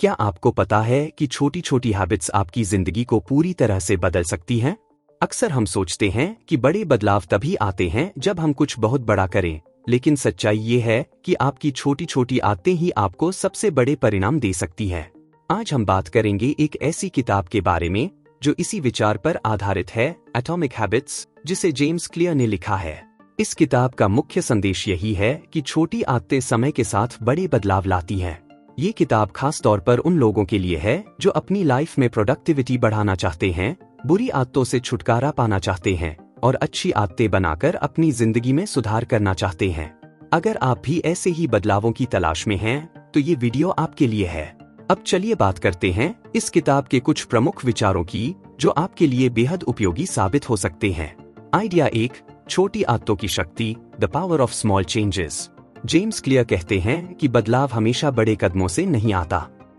क्या आपको पता है कि छोटी छोटी हैबिट्स आपकी जिंदगी को पूरी तरह से बदल सकती हैं? अक्सर हम सोचते हैं कि बड़े बदलाव तभी आते हैं जब हम कुछ बहुत बड़ा करें, लेकिन सच्चाई ये है कि आपकी छोटी छोटी आदतें ही आपको सबसे बड़े परिणाम दे सकती हैं। आज हम बात करेंगे एक ऐसी किताब के बारे में जो इसी विचार पर आधारित है, एटॉमिक हैबिट्स, जिसे जेम्स क्लियर ने लिखा है। इस किताब का मुख्य संदेश यही है कि छोटी आदतें समय के साथ बड़े बदलाव लाती हैं। ये किताब खास तौर पर उन लोगों के लिए है जो अपनी लाइफ में प्रोडक्टिविटी बढ़ाना चाहते हैं, बुरी आदतों से छुटकारा पाना चाहते हैं और अच्छी आदतें बनाकर अपनी जिंदगी में सुधार करना चाहते हैं। अगर आप भी ऐसे ही बदलावों की तलाश में हैं, तो ये वीडियो आपके लिए है। अब चलिए बात करते हैं इस किताब के कुछ प्रमुख विचारों की जो आपके लिए बेहद उपयोगी साबित हो सकते हैं। आइडिया 1, छोटी आदतों की शक्ति, the power of small changes. James clear कहते हैं कि बदलाव हमेशा बड़े कदमों से नहीं आता।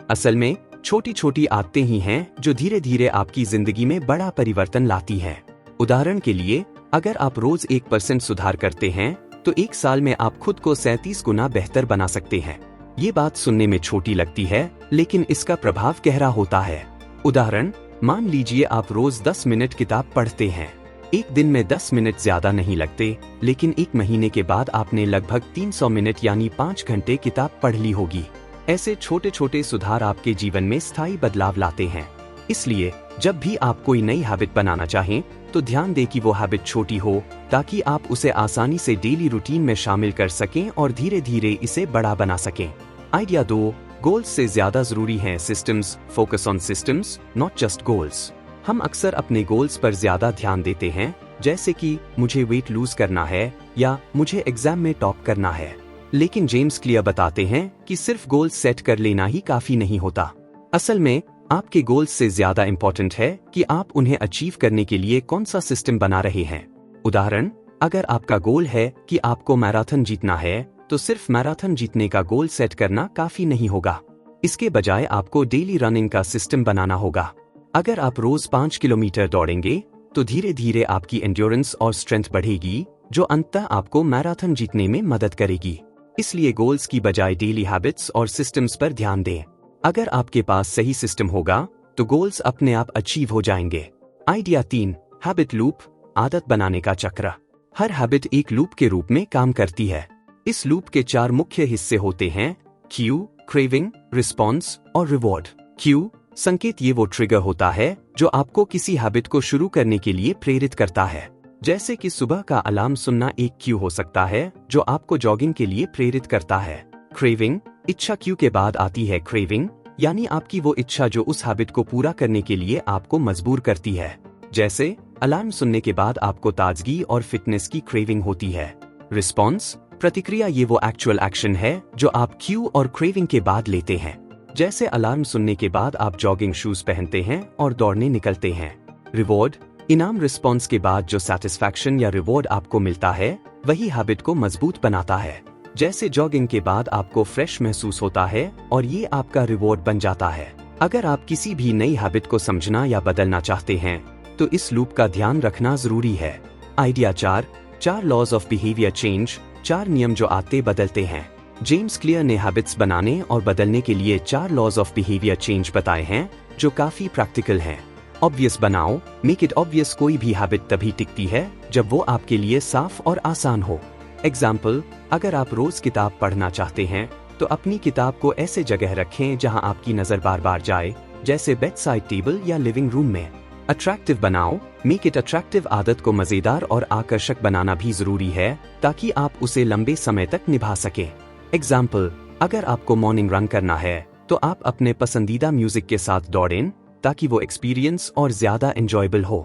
असल में छोटी छोटी आदतें ही हैं जो धीरे धीरे आपकी जिंदगी में बड़ा परिवर्तन लाती हैं। उदाहरण के लिए, अगर आप रोज 1% सुधार करते हैं तो एक साल में आप खुद को 37 गुना बेहतर बना सकते हैं। ये बात सुनने में छोटी लगती है, लेकिन इसका प्रभाव गहरा होता है। उदाहरण, मान लीजिए आप रोज 10 मिनट किताब पढ़ते हैं। एक दिन में 10 मिनट ज्यादा नहीं लगते, लेकिन एक महीने के बाद आपने लगभग 300 मिनट यानी 5 घंटे किताब पढ़ ली होगी। ऐसे छोटे छोटे सुधार आपके जीवन में स्थायी बदलाव लाते हैं। इसलिए जब भी आप कोई नई हैबिट बनाना चाहें, तो ध्यान दें कि वो हैबिट छोटी हो, ताकि आप उसे आसानी से डेली रूटीन में शामिल कर सकें और धीरे धीरे इसे बड़ा बना सकें। आइडिया 2, गोल्स से ज्यादा जरूरी हैं systems. Focus on systems, not just goals. हम अक्सर अपने गोल्स पर ज्यादा ध्यान देते हैं, जैसे कि मुझे वेट लूज करना है या मुझे एग्जाम में टॉप करना है। लेकिन जेम्स क्लियर बताते हैं कि सिर्फ गोल्स सेट कर लेना ही काफी नहीं होता। असल में आपके गोल्स से ज्यादा इंपॉर्टेंट है कि आप उन्हें अचीव करने के लिए कौन सा सिस्टम बना रहे हैं। उदाहरण, अगर आपका गोल है कि आपको मैराथन जीतना है, तो सिर्फ मैराथन जीतने का गोल सेट करना काफी नहीं होगा। इसके बजाय आपको डेली रनिंग का सिस्टम बनाना होगा। अगर आप रोज 5 किलोमीटर दौड़ेंगे, तो धीरे धीरे आपकी एंड्योरेंस और स्ट्रेंथ बढ़ेगी, जो अंततः आपको मैराथन जीतने में मदद करेगी। इसलिए गोल्स की बजाय डेली हैबिट्स और सिस्टम्स पर ध्यान दें। अगर आपके पास सही सिस्टम होगा, तो गोल्स अपने आप अचीव हो जाएंगे। आइडिया 3, हैबिट लूप, आदत बनाने का चक्र। हर हैबिट एक लूप के रूप में काम करती है। इस लूप के 4 मुख्य हिस्से होते हैं: क्यू, क्रेविंग, रिस्पॉन्स और रिवॉर्ड। क्यू संकेत, ये वो ट्रिगर होता है जो आपको किसी हैबिट को शुरू करने के लिए प्रेरित करता है। जैसे कि सुबह का अलार्म सुनना एक क्यू हो सकता है जो आपको जॉगिंग के लिए प्रेरित करता है। क्रेविंग, इच्छा क्यू के बाद आती है क्रेविंग, यानी आपकी वो इच्छा जो उस हैबिट को पूरा करने के लिए आपको मजबूर करती है। जैसे अलार्म सुनने के बाद आपको ताजगी और फिटनेस की क्रेविंग होती है। रिस्पॉन्स, प्रतिक्रिया, ये वो एक्चुअल एक्शन है जो आप क्यू और क्रेविंग के बाद लेते हैं। जैसे अलार्म सुनने के बाद आप जॉगिंग शूज पहनते हैं और दौड़ने निकलते हैं। रिवॉर्ड, इनाम, रिस्पॉन्स के बाद जो सैटिस्फैक्शन या रिवॉर्ड आपको मिलता है, वही हैबिट को मजबूत बनाता है। जैसे जॉगिंग के बाद आपको फ्रेश महसूस होता है और ये आपका रिवॉर्ड बन जाता है। अगर आप किसी भी नई हैबिट को समझना या बदलना चाहते हैं, तो इस लूप का ध्यान रखना जरूरी है। Idea 4 laws of behaviour change, 4 नियम जो आदतें बदलते हैं। जेम्स क्लियर ने हैबिट्स बनाने और बदलने के लिए 4 लॉज ऑफ बिहेवियर चेंज बताए हैं, जो काफी प्रैक्टिकल हैं। ऑब्वियस बनाओ, मेक इट ऑब्वियस। कोई भी हैबिट तभी टिकती है जब वो आपके लिए साफ और आसान हो। एग्जाम्पल, अगर आप रोज किताब पढ़ना चाहते हैं, तो अपनी किताब को ऐसे जगह रखें जहां आपकी नजर बार बार जाए, जैसे बेड साइड टेबल या लिविंग रूम में। अट्रैक्टिव बनाओ, मेक इट अट्रैक्टिव। आदत को मजेदार और आकर्षक बनाना भी जरूरी है, ताकि आप उसे लंबे समय तक निभा सकें। एग्जाम्पल, अगर आपको मॉर्निंग रन करना है, तो आप अपने पसंदीदा म्यूजिक के साथ दौड़ें, ताकि वो एक्सपीरियंस और ज्यादा एंजॉयबल हो।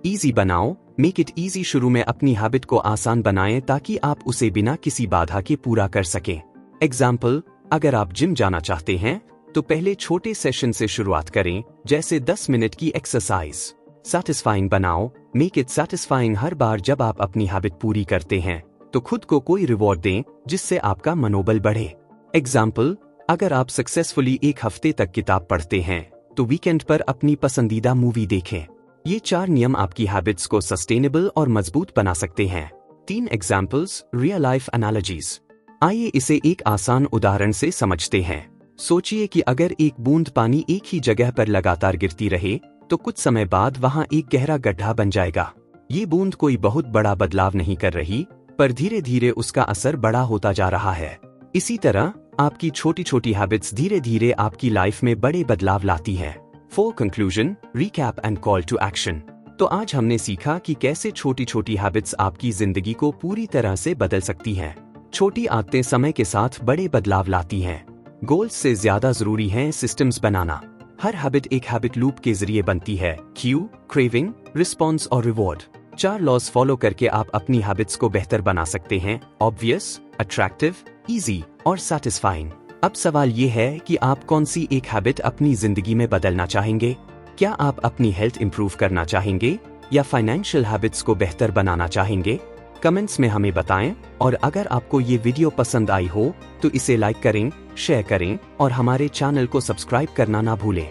इजी बनाओ, मेक इट इजी। शुरू में अपनी हैबिट को आसान बनाएं ताकि आप उसे बिना किसी बाधा के पूरा कर सकें। एग्जाम्पल, अगर आप जिम जाना चाहते हैं, तो पहले छोटे सेशन से शुरुआत करें, जैसे 10 मिनट की एक्सरसाइज। सैटिस्फाइंग बनाओ, मेक इट सैटिस्फाइंग। हर बार जब आप अपनी हैबिट पूरी करते हैं, तो खुद को कोई रिवॉर्ड दें जिससे आपका मनोबल बढ़े। एग्जाम्पल, अगर आप सक्सेसफुली 1 हफ्ते तक किताब पढ़ते हैं, तो वीकेंड पर अपनी पसंदीदा मूवी देखें। ये 4 नियम आपकी हैबिट्स को सस्टेनेबल और मजबूत बना सकते हैं। 3 एग्जाम्पल्स, रियल लाइफ एनालॉजीज। आइए इसे एक आसान उदाहरण से समझते हैं। सोचिए कि अगर एक बूंद पानी एक ही जगह पर लगातार गिरती रहे तो कुछ समय बाद वहां एक गहरा गड्ढा बन जाएगा। ये बूंद कोई बहुत बड़ा बदलाव नहीं कर रही, पर धीरे धीरे उसका असर बड़ा होता जा रहा है। इसी तरह आपकी छोटी छोटी हैबिट्स धीरे धीरे आपकी लाइफ में बड़े बदलाव लाती हैं। For conclusion, recap and call to action. तो आज हमने सीखा कि कैसे छोटी छोटी हैबिट्स आपकी जिंदगी को पूरी तरह से बदल सकती हैं। छोटी आदतें समय के साथ बड़े बदलाव लाती हैं। गोल्स से ज्यादा जरूरी है सिस्टम्स बनाना। हर हैबिट एक हैबिट लूप के जरिए बनती है। क्यू, क्रेविंग, रिस्पॉन्स और रिवॉर्ड। 4 लॉज फॉलो करके आप अपनी हैबिट्स को बेहतर बना सकते हैं। ऑब्वियस, अट्रैक्टिव, इजी और सैटिस्फाइंग। अब सवाल ये है कि आप कौन सी एक हैबिट अपनी जिंदगी में बदलना चाहेंगे। क्या आप अपनी हेल्थ इंप्रूव करना चाहेंगे या फाइनेंशियल हैबिट्स को बेहतर बनाना चाहेंगे? कमेंट्स में हमें बताएं। और अगर आपको ये वीडियो पसंद आई हो तो इसे लाइक करें, शेयर करें और हमारे चैनल को सब्सक्राइब करना ना भूलें।